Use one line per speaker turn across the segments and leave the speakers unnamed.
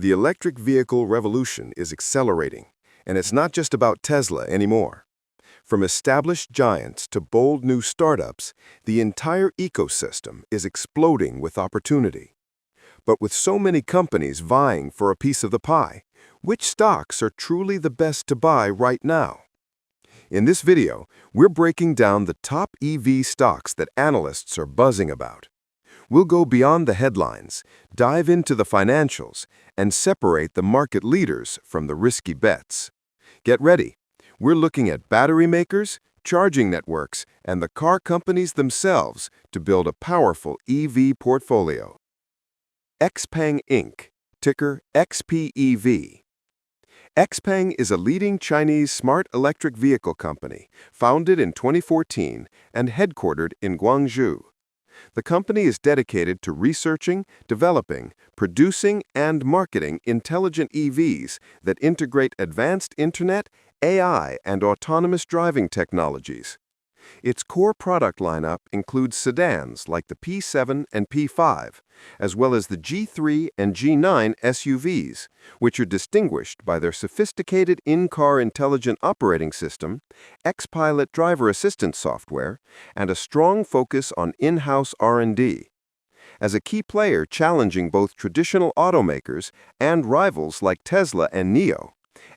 The electric vehicle revolution is accelerating, and it's not just about Tesla anymore. From established giants to bold new startups, the entire ecosystem is exploding with opportunity. But with so many companies vying for a piece of the pie, which stocks are truly the best to buy right now? In this video, we're breaking down the top EV stocks that analysts are buzzing about. We'll go beyond the headlines, dive into the financials, and separate the market leaders from the risky bets. Get ready. We're looking at battery makers, charging networks, and the car companies themselves to build a powerful EV portfolio. XPENG Inc., ticker XPEV. XPENG is a leading Chinese smart electric vehicle company, founded in 2014 and headquartered in Guangzhou. The company is dedicated to researching, developing, producing, and marketing intelligent EVs that integrate advanced internet, AI, and autonomous driving technologies. Its core product lineup includes sedans like the P7 and P5, as well as the G3 and G9 SUVs, which are distinguished by their sophisticated in-car intelligent operating system, XPilot driver assistance software, and a strong focus on in-house R&D. As a key player challenging both traditional automakers and rivals like Tesla and NIO,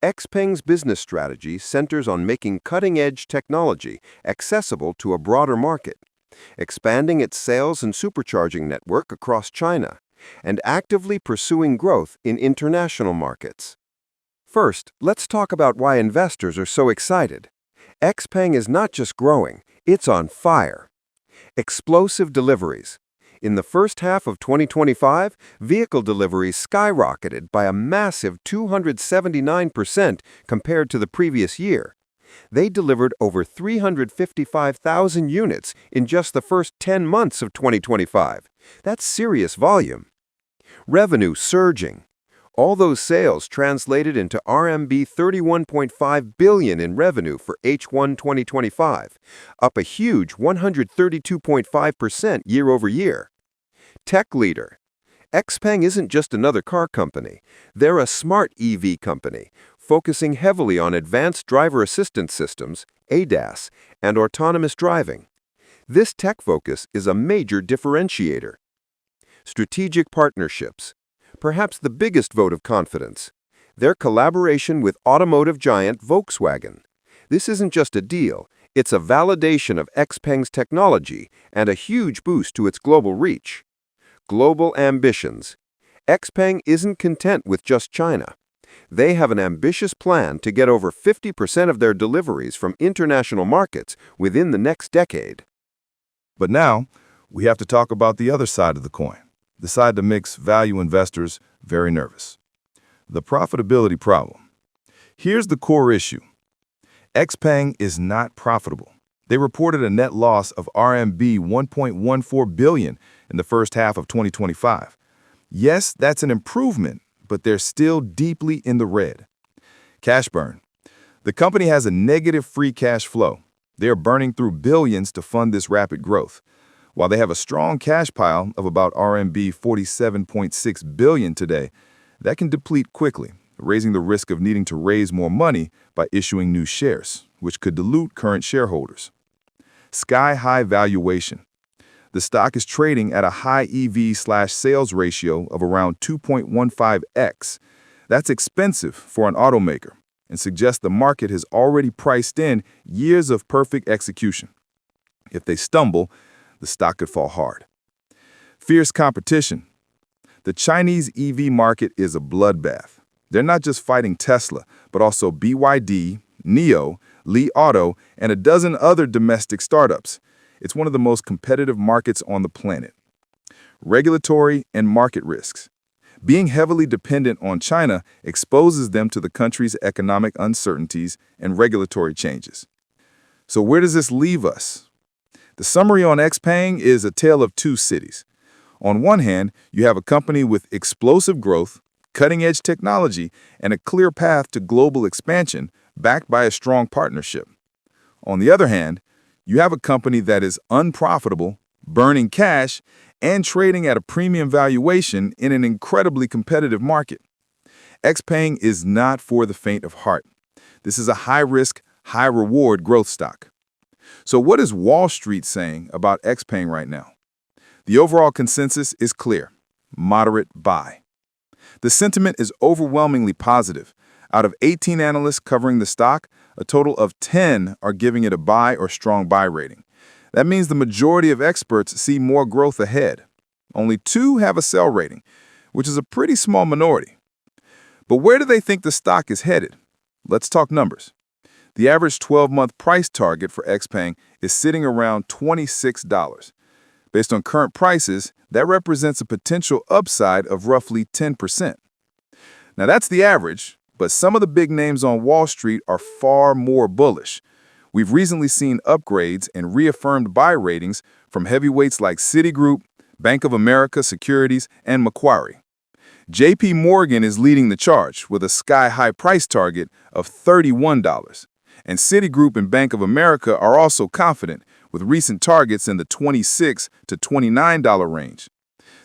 XPENG's business strategy centers on making cutting-edge technology accessible to a broader market, expanding its sales and supercharging network across China, and actively pursuing growth in international markets. First, let's talk about why investors are so excited. XPENG is not just growing, it's on fire. Explosive deliveries. In the first half of 2025, vehicle deliveries skyrocketed by a massive 279% compared to the previous year. They delivered over 355,000 units in just the first 10 months of 2025. That's serious volume. Revenue surging. All those sales translated into RMB 31.5 billion in revenue for H1 2025, up a huge 132.5% year-over-year. Tech leader. XPENG isn't just another car company. They're a smart EV company, focusing heavily on advanced driver assistance systems, ADAS, and autonomous driving. This tech focus is a major differentiator. Strategic partnerships. Perhaps the biggest vote of confidence, their collaboration with automotive giant Volkswagen. This isn't just a deal, it's a validation of XPENG's technology and a huge boost to its global reach. Global ambitions. XPENG isn't content with just China. They have an ambitious plan to get over 50% of their deliveries from international markets within the next decade.
But now, we have to talk about the other side of the coin. The side that makes value investors very nervous. The profitability problem. Here's the core issue. XPENG is not profitable. They reported a net loss of RMB 1.14 billion in the first half of 2025. Yes, that's an improvement, but they're still deeply in the red. Cash burn. The company has a negative free cash flow. They are burning through billions to fund this rapid growth. While they have a strong cash pile of about RMB 47.6 billion today, that can deplete quickly, raising the risk of needing to raise more money by issuing new shares, which could dilute current shareholders. Sky-high valuation. The stock is trading at a high EV/sales ratio of around 2.15x. That's expensive for an automaker and suggests the market has already priced in years of perfect execution. If they stumble, the stock could fall hard. Fierce competition. The Chinese EV market is a bloodbath. They're not just fighting Tesla, but also BYD, NIO, Li Auto, and a dozen other domestic startups. It's one of the most competitive markets on the planet. Regulatory and market risks. Being heavily dependent on China exposes them to the country's economic uncertainties and regulatory changes. So where does this leave us? The summary on XPENG is a tale of two cities. On one hand, you have a company with explosive growth, cutting-edge technology, and a clear path to global expansion backed by a strong partnership. On the other hand, you have a company that is unprofitable, burning cash, and trading at a premium valuation in an incredibly competitive market. XPEV is not for the faint of heart. This is a high-risk, high-reward growth stock. So what is Wall Street saying about XPEV right now? The overall consensus is clear: moderate buy. The sentiment is overwhelmingly positive. Out of 18 analysts covering the stock, a total of 10 are giving it a buy or strong buy rating. That means the majority of experts see more growth ahead. Only 2 have a sell rating, which is a pretty small minority. But where do they think the stock is headed? Let's talk numbers. The average 12-month price target for XPEV is sitting around $26. Based on current prices, that represents a potential upside of roughly 10%. Now that's the average, but some of the big names on Wall Street are far more bullish. We've recently seen upgrades and reaffirmed buy ratings from heavyweights like Citigroup, Bank of America Securities, and Macquarie. JP Morgan is leading the charge with a sky-high price target of $31. And Citigroup and Bank of America are also confident, with recent targets in the $26 to $29 range.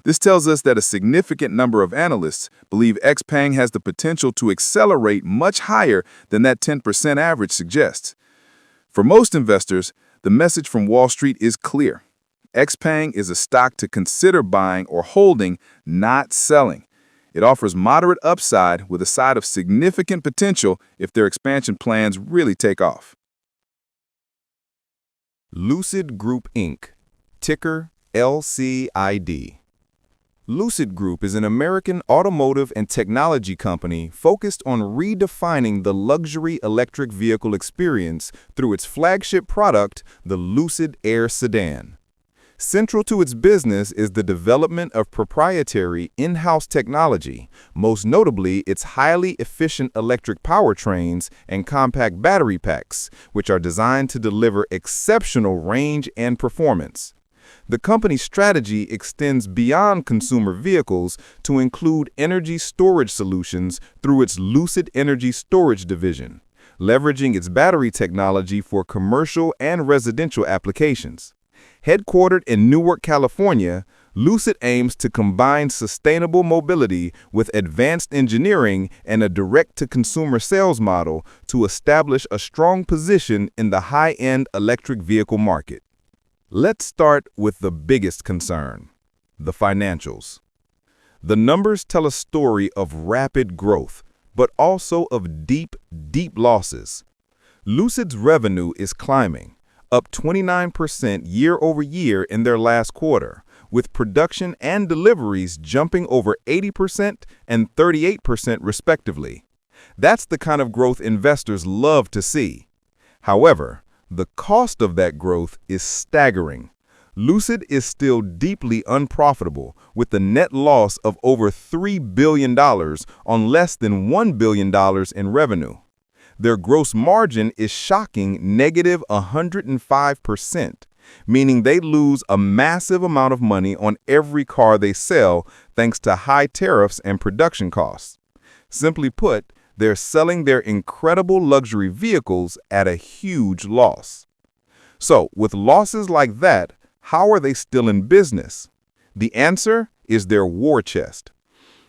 This tells us that a significant number of analysts believe XPEV has the potential to accelerate much higher than that 10% average suggests. For most investors, the message from Wall Street is clear. XPEV is a stock to consider buying or holding, not selling. It offers moderate upside with a side of significant potential if their expansion plans really take off.
Lucid Group Inc., ticker LCID. Lucid Group is an American automotive and technology company focused on redefining the luxury electric vehicle experience through its flagship product, the Lucid Air sedan. Central to its business is the development of proprietary in-house technology, most notably its highly efficient electric powertrains and compact battery packs, which are designed to deliver exceptional range and performance. The company's strategy extends beyond consumer vehicles to include energy storage solutions through its Lucid Energy Storage division, leveraging its battery technology for commercial and residential applications. Headquartered in Newark, California, Lucid aims to combine sustainable mobility with advanced engineering and a direct-to-consumer sales model to establish a strong position in the high-end electric vehicle market. Let's start with the biggest concern: the financials. The numbers tell a story of rapid growth, but also of deep, deep losses. Lucid's revenue is climbing, up 29% year over year in their last quarter, with production and deliveries jumping over 80% and 38% respectively. That's the kind of growth investors love to see. However, the cost of that growth is staggering. Lucid is still deeply unprofitable, with a net loss of over $3 billion on less than $1 billion in revenue. Their gross margin is shocking -105%, meaning they lose a massive amount of money on every car they sell thanks to high tariffs and production costs. Simply put, they're selling their incredible luxury vehicles at a huge loss. So, with losses like that, how are they still in business? The answer is their war chest.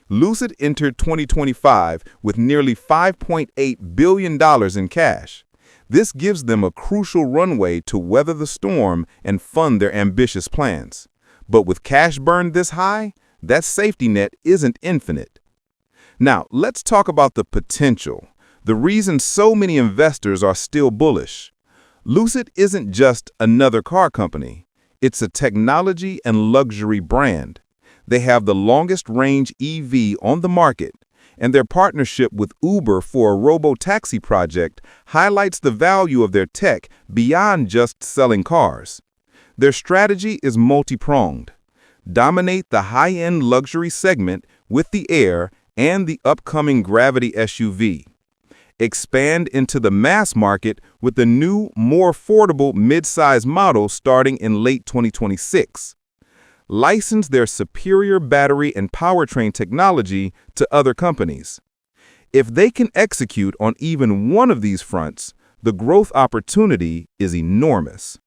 Lucid entered 2025 with nearly $5.8 billion in cash. This gives them a crucial runway to weather the storm and fund their ambitious plans. But with cash burn this high, that safety net isn't infinite. Now, let's talk about the potential, the reason so many investors are still bullish. Lucid isn't just another car company. It's a technology and luxury brand. They have the longest range EV on the market, and their partnership with Uber for a robo-taxi project highlights the value of their tech beyond just selling cars. Their strategy is multi-pronged. Dominate the high-end luxury segment with the Air and the upcoming Gravity SUV. Expand into the mass market with the new, more affordable mid-size model starting in late 2026. License their superior battery and powertrain technology to other companies. If they can execute on even one of these fronts, the growth opportunity is enormous.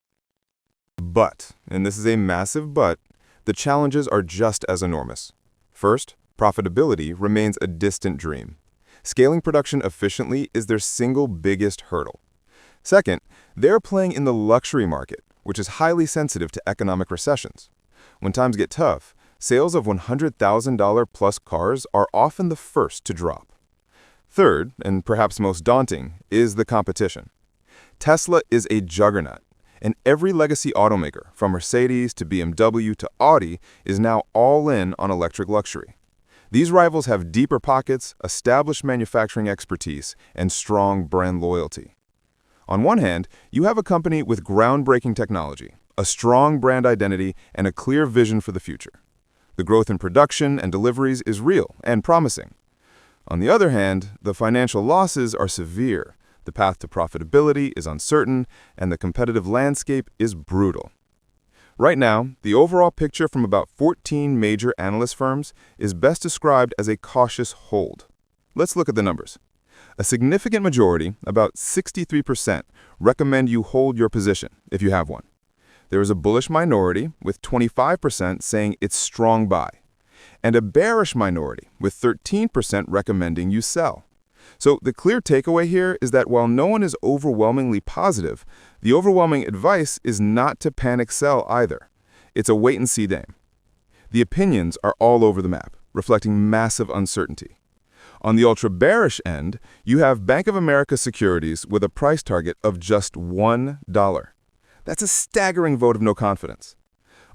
But, and this is a massive but, the challenges are just as enormous. First, profitability remains a distant dream. Scaling production efficiently is their single biggest hurdle. Second, they're playing in the luxury market, which is highly sensitive to economic recessions. When times get tough, sales of $100,000-plus cars are often the first to drop. Third, and perhaps most daunting, is the competition. Tesla is a juggernaut, and every legacy automaker, from Mercedes to BMW to Audi, is now all in on electric luxury. These rivals have deeper pockets, established manufacturing expertise, and strong brand loyalty. On one hand, you have a company with groundbreaking technology, a strong brand identity, and a clear vision for the future. The growth in production and deliveries is real and promising. On the other hand, the financial losses are severe, the path to profitability is uncertain, and the competitive landscape is brutal. Right now, the overall picture from about 14 major analyst firms is best described as a cautious hold. Let's look at the numbers. A significant majority, about 63%, recommend you hold your position if you have one. There is a bullish minority, with 25% saying it's strong buy, and a bearish minority, with 13% recommending you sell. So the clear takeaway here is that while no one is overwhelmingly positive, the overwhelming advice is not to panic sell either. It's a wait-and-see game. The opinions are all over the map, reflecting massive uncertainty. On the ultra-bearish end, you have Bank of America securities with a price target of just $1. That's a staggering vote of no confidence.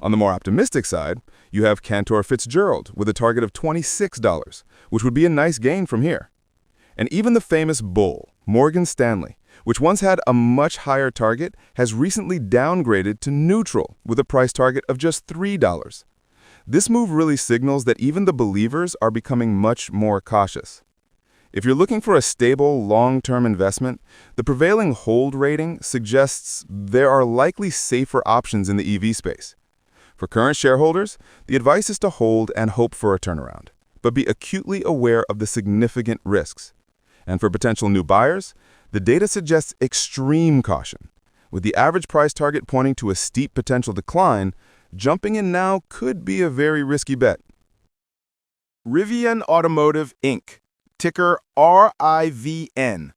On the more optimistic side, you have Cantor Fitzgerald with a target of $26, which would be a nice gain from here. And even the famous bull, Morgan Stanley, which once had a much higher target, has recently downgraded to neutral with a price target of just $3. This move really signals that even the believers are becoming much more cautious. If you're looking for a stable, long-term investment, the prevailing hold rating suggests there are likely safer options in the EV space. For current shareholders, the advice is to hold and hope for a turnaround, but be acutely aware of the significant risks. And for potential new buyers, the data suggests extreme caution. With the average price target pointing to a steep potential decline, jumping in now could be a very risky bet.
RIVN Automotive, Inc., ticker RIVN.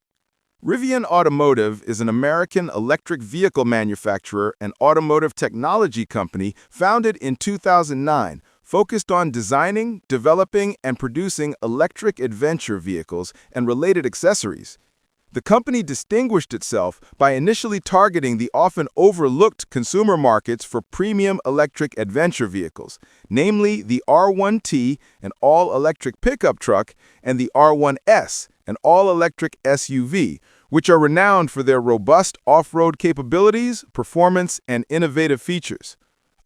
RIVN Automotive is an American electric vehicle manufacturer and automotive technology company founded in 2009, focused on designing, developing, and producing electric adventure vehicles and related accessories. The company distinguished itself by initially targeting the often overlooked consumer markets for premium electric adventure vehicles, namely the R1T, an all-electric pickup truck, and the R1S, an all-electric SUV, which are renowned for their robust off-road capabilities, performance, and innovative features.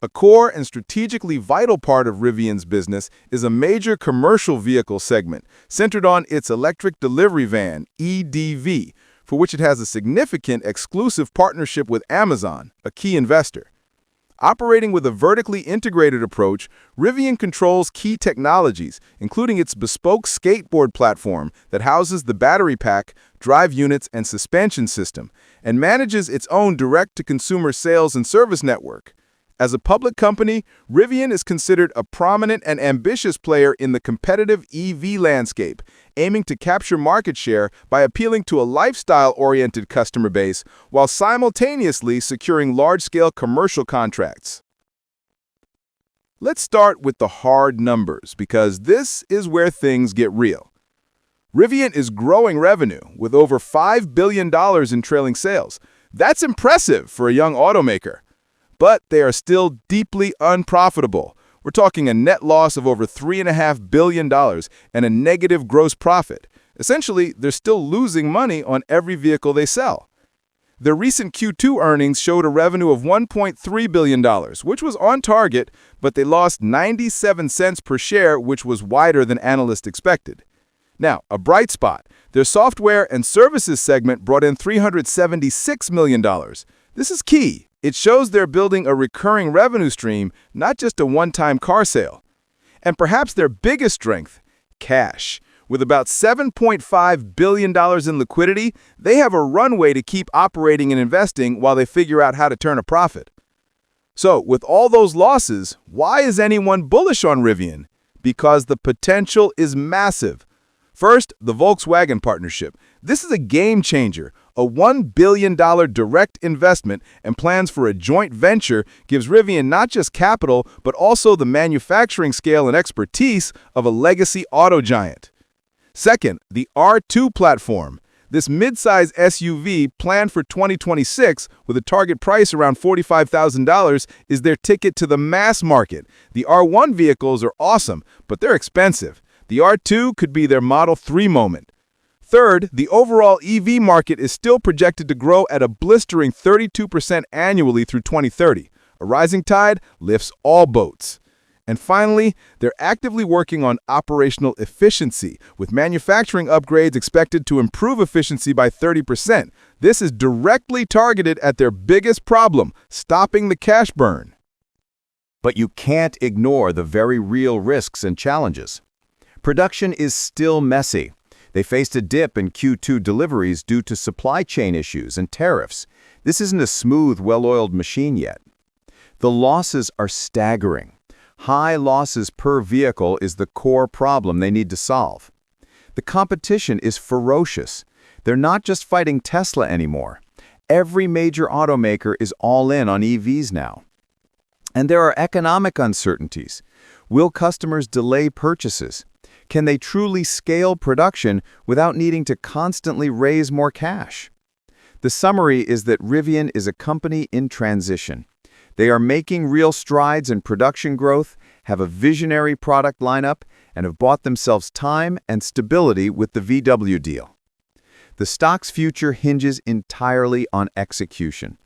A core and strategically vital part of RIVN's business is a major commercial vehicle segment centered on its electric delivery van, EDV, for which it has a significant exclusive partnership with Amazon, a key investor. Operating with a vertically integrated approach, RIVN controls key technologies, including its bespoke skateboard platform that houses the battery pack, drive units, and suspension system, and manages its own direct-to-consumer sales and service network. As a public company, RIVN is considered a prominent and ambitious player in the competitive EV landscape, aiming to capture market share by appealing to a lifestyle-oriented customer base while simultaneously securing large-scale commercial contracts. Let's start with the hard numbers, because this is where things get real. RIVN is growing revenue with over $5 billion in trailing sales. That's impressive for a young automaker. But they are still deeply unprofitable. We're talking a net loss of over $3.5 billion and a negative gross profit. Essentially, they're still losing money on every vehicle they sell. Their recent Q2 earnings showed a revenue of $1.3 billion, which was on target, but they lost 97 cents per share, which was wider than analysts expected. Now, a bright spot. Their software and services segment brought in $376 million. This is key. It shows they're building a recurring revenue stream, not just a one-time car sale. And perhaps their biggest strength, cash. With about $7.5 billion in liquidity, they have a runway to keep operating and investing while they figure out how to turn a profit. So, with all those losses, why is anyone bullish on RIVN? Because the potential is massive. First, the Volkswagen partnership. This is a game changer. A $1 billion direct investment and plans for a joint venture gives Rivian not just capital, but also the manufacturing scale and expertise of a legacy auto giant. Second, the R2 platform. This midsize SUV, planned for 2026 with a target price around $45,000, is their ticket to the mass market. The R1 vehicles are awesome, but they're expensive. The R2 could be their Model 3 moment. Third, the overall EV market is still projected to grow at a blistering 32% annually through 2030. A rising tide lifts all boats. And finally, they're actively working on operational efficiency, with manufacturing upgrades expected to improve efficiency by 30%. This is directly targeted at their biggest problem, stopping the cash burn.
But you can't ignore the very real risks and challenges. Production is still messy. They faced a dip in Q2 deliveries due to supply chain issues and tariffs. This isn't a smooth, well-oiled machine yet. The losses are staggering. High losses per vehicle is the core problem they need to solve. The competition is ferocious. They're not just fighting Tesla anymore. Every major automaker is all in on EVs now. And there are economic uncertainties. Will customers delay purchases? Can they truly scale production without needing to constantly raise more cash? The summary is that Rivian is a company in transition. They are making real strides in production growth, have a visionary product lineup, and have bought themselves time and stability with the VW deal. The stock's future hinges entirely on execution.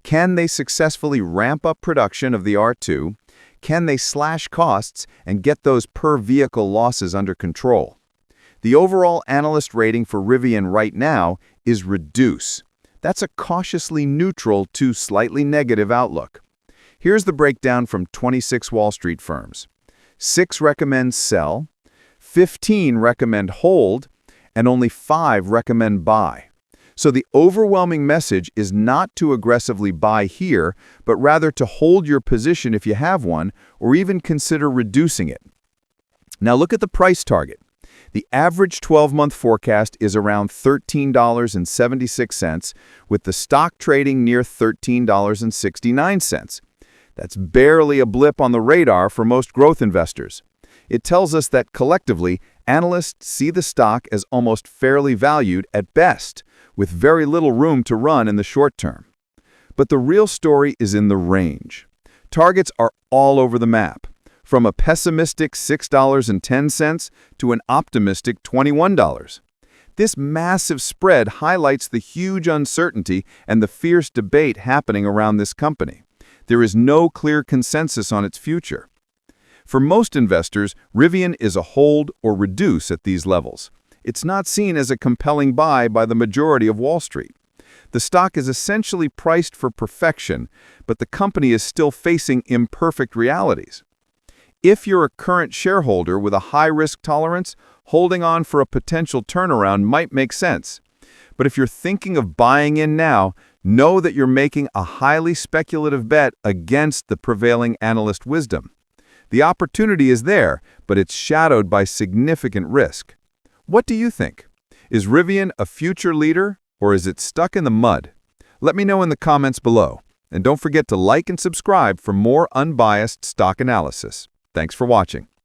Can they successfully ramp up production of the R2? Can they slash costs and get those per-vehicle losses under control? The overall analyst rating for Rivian right now is reduce. That's a cautiously neutral to slightly negative outlook. Here's the breakdown from 26 Wall Street firms. 6 recommend sell, 15 recommend hold, and only 5 recommend buy. So the overwhelming message is not to aggressively buy here, but rather to hold your position if you have one, or even consider reducing it. Now look at the price target. The average 12-month forecast is around $13.76, with the stock trading near $13.69. That's barely a blip on the radar for most growth investors. It tells us that collectively, analysts see the stock as almost fairly valued at best, with very little room to run in the short term. But the real story is in the range. Targets are all over the map, from a pessimistic $6.10 to an optimistic $21. This massive spread highlights the huge uncertainty and the fierce debate happening around this company. There is no clear consensus on its future. For most investors, Rivian is a hold or reduce at these levels. It's not seen as a compelling buy by the majority of Wall Street. The stock is essentially priced for perfection, but the company is still facing imperfect realities. If you're a current shareholder with a high risk tolerance, holding on for a potential turnaround might make sense. But if you're thinking of buying in now, know that you're making a highly speculative bet against the prevailing analyst wisdom. The opportunity is there, but it's shadowed by significant risk. What do you think? Is Rivian a future leader, or is it stuck in the mud? Let me know in the comments below. And don't forget to like and subscribe for more unbiased stock analysis. Thanks for watching.